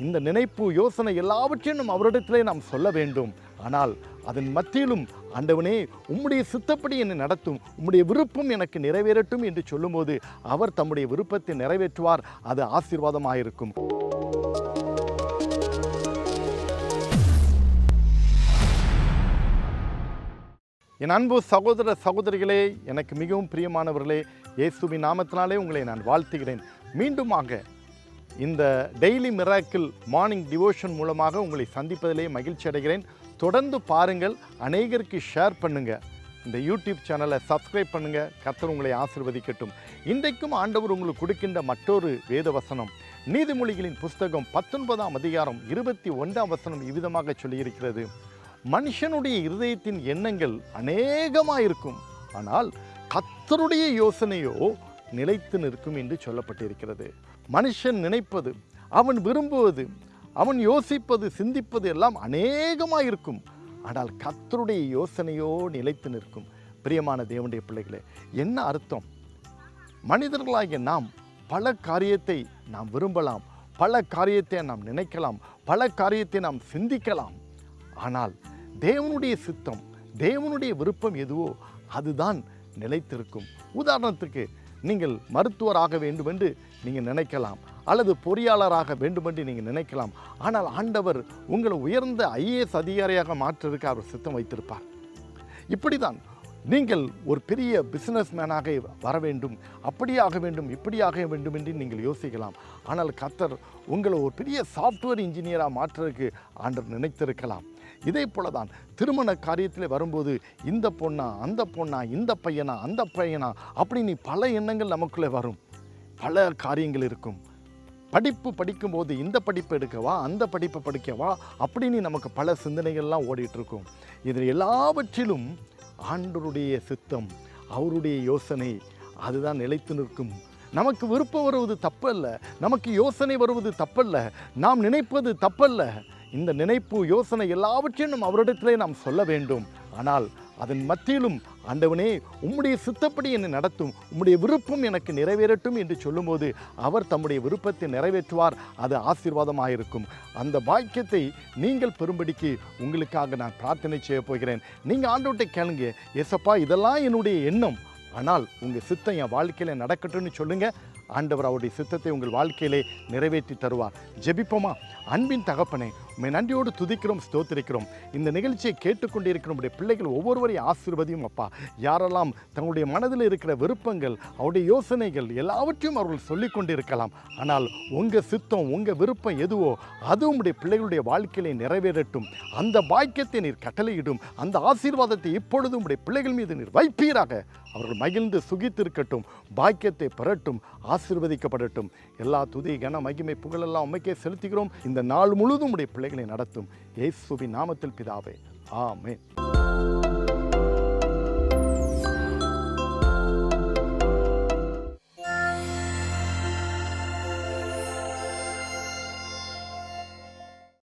இந்த நினைப்பு யோசனை எல்லாவற்றையும் நாம் அவரிடத்திலே நாம் சொல்ல வேண்டும். ஆனால் அதன் மத்தியிலும் ஆண்டவனே உம்முடைய சித்தப்படி என்னை நடத்தும், உம்முடைய விருப்பம் எனக்கு நிறைவேறட்டும் என்று சொல்லும்போது அவர் தம்முடைய விருப்பத்தை நிறைவேற்றுவார். அது ஆசீர்வாதமாயிருக்கும். என் அன்பு சகோதர சகோதரிகளே, எனக்கு மிகவும் பிரியமானவர்களே, இயேசுவின் நாமத்தினாலே உங்களை நான் வாழ்த்துகிறேன். மீண்டுமாக இந்த டெய்லி மிராக்கிள் மார்னிங் டிவோஷன் மூலமாக உங்களை சந்திப்பதிலே மகிழ்ச்சி அடைகிறேன். தொடர்ந்து பாருங்கள், அநேகருக்கு ஷேர் பண்ணுங்கள், இந்த யூடியூப் சேனலை சப்ஸ்கிரைப் பண்ணுங்கள். கர்த்தர் உங்களை ஆசீர்வதிக்கட்டும். இன்றைக்கும் ஆண்டவர் உங்களுக்கு கொடுக்கின்ற மற்றொரு வேத வசனம் நீதிமொழிகளின் புஸ்தகம் 19ஆம் அதிகாரம் 21ஆம் வசனம் இவ்விதமாக சொல்லியிருக்கிறது. மனுஷனுடைய இருதயத்தின் எண்ணங்கள் அநேகமாயிருக்கும், ஆனால் கர்த்தருடைய யோசனையோ நிலைத்து நிற்கும் என்று சொல்லப்பட்டிருக்கிறது. மனுஷன் நினைப்பது, அவன் விரும்புவது, அவன் யோசிப்பது, சிந்திப்பது எல்லாம் அநேகமாயிருக்கும், ஆனால் கர்த்தருடைய யோசனையோ நிலைத்து நிற்கும். பிரியமான தேவனுடைய பிள்ளைகளே, என்ன அர்த்தம்? மனிதர்களாகிய நாம் பல காரியத்தை நாம் விரும்பலாம், பல காரியத்தை நாம் நினைக்கலாம், பல காரியத்தை நாம் சிந்திக்கலாம். ஆனால் தேவனுடைய சித்தம், தேவனுடைய விருப்பம் எதுவோ அதுதான் நிலைத்திருக்கும். உதாரணத்துக்கு, நீங்கள் மருத்துவராக வேண்டும் என்று நீங்கள் நினைக்கலாம், அல்லது பொறியாளராக வேண்டும் என்று நீங்கள் நினைக்கலாம். ஆனால் ஆண்டவர் உங்களை உயர்ந்த ஐஏஎஸ் அதிகாரியாக மாற்றுவதற்கு அவர் சித்தம் வைத்திருப்பார். இப்படி தான் நீங்கள் ஒரு பெரிய பிஸ்னஸ் மேனாக வர வேண்டும், அப்படியாக வேண்டும், இப்படியாக வேண்டும் என்று நீங்கள் யோசிக்கலாம். ஆனால் கர்த்தர் உங்களை ஒரு பெரிய சாஃப்ட்வேர் இன்ஜினியராக மாற்றுவதற்கு ஆண்டவர் நினைத்திருக்கலாம். இதே போல தான் திருமண காரியத்தில் வரும்போது இந்த பொண்ணா, அந்த பொண்ணா, இந்த பையனா, அந்த பையனா, அப்படின்னு பல எண்ணங்கள் நமக்குள்ளே வரும். பல காரியங்கள் இருக்கும். படிப்பு படிக்கும்போது இந்த படிப்பு எடுக்கவா, அந்த படிப்பை படிக்கவா, அப்படின்னு நமக்கு பல சிந்தனைகள்லாம் ஓடிட்டுருக்கும். இதில் எல்லாவற்றிலும் ஆண்டவருடைய சித்தம், அவருடைய யோசனை அதுதான் நிலைத்து நிற்கும். நமக்கு விருப்பம் வருவது தப்பல்ல, நமக்கு யோசனை வருவது தப்பல்ல, நாம் நினைப்பது தப்பல்ல. இந்த நினைப்பு யோசனை எல்லாவற்றையும் நாம் அவரிடத்திலே நாம் சொல்ல வேண்டும். ஆனால் அதன் மத்தியிலும் ஆண்டவனே உம்முடைய சித்தப்படி என்னை நடத்தும், உம்முடைய விருப்பம் எனக்கு நிறைவேறட்டும் என்று சொல்லும்போது அவர் தம்முடைய விருப்பத்தை நிறைவேற்றுவார். அது ஆசீர்வாதமாயிருக்கும். அந்த பாக்கியத்தை நீங்கள் பெறும்படிக்கு உங்களுக்காக நான் பிரார்த்தனை செய்ய போகிறேன். நீங்கள் ஆண்டவர்கிட்ட கேளுங்க, ஏசப்பா இதெல்லாம் என்னுடைய எண்ணம், ஆனால் உங்கள் சித்தம் என் வாழ்க்கையில் நடக்கட்டும்னு சொல்லுங்கள். ஆண்டவர் அவருடைய சித்தத்தை உங்கள் வாழ்க்கையிலே நிறைவேற்றி தருவார். ஜெபிப்போமா? அன்பின் தகப்பனே, உம்மை நன்றியோடு துதிக்கிறோம், ஸ்தோத்திரிக்கிறோம். இந்த நிகழ்ச்சியை கேட்டுக்கொண்டிருக்கிற நம்முடைய பிள்ளைகள் ஒவ்வொருவரையும் ஆசீர்வதியும் அப்பா. யாரெல்லாம் தங்களுடைய மனதில் இருக்கிற விருப்பங்கள், அவருடைய யோசனைகள் எல்லாவற்றையும் அவர்கள் சொல்லிக் கொண்டிருக்கலாம். ஆனால் உங்கள் சித்தம், உங்கள் விருப்பம் எதுவோ அது உங்களுடைய பிள்ளைகளுடைய வாழ்க்கையிலே நிறைவேறட்டும். அந்த பாக்கியத்தை நீர் கட்டளையிடும். அந்த ஆசீர்வாதத்தை இப்பொழுது உங்களுடைய பிள்ளைகள் மீது நீர் வைப்பீராக. அவர்கள் மகிழ்ந்து சுகித்திருக்கட்டும், பாக்கியத்தை பெறட்டும், ஆசீர்வதிக்கப்படட்டும். எல்லா துதி, கன, மகிமை, புகழெல்லாம் உம்மைக்கே செலுத்துகிறோம். இந்த நாள் முழுவதும் உடைய பிள்ளைகளை நடத்தும். இயேசுவின் நாமத்தில் பிதாவே, ஆமென்.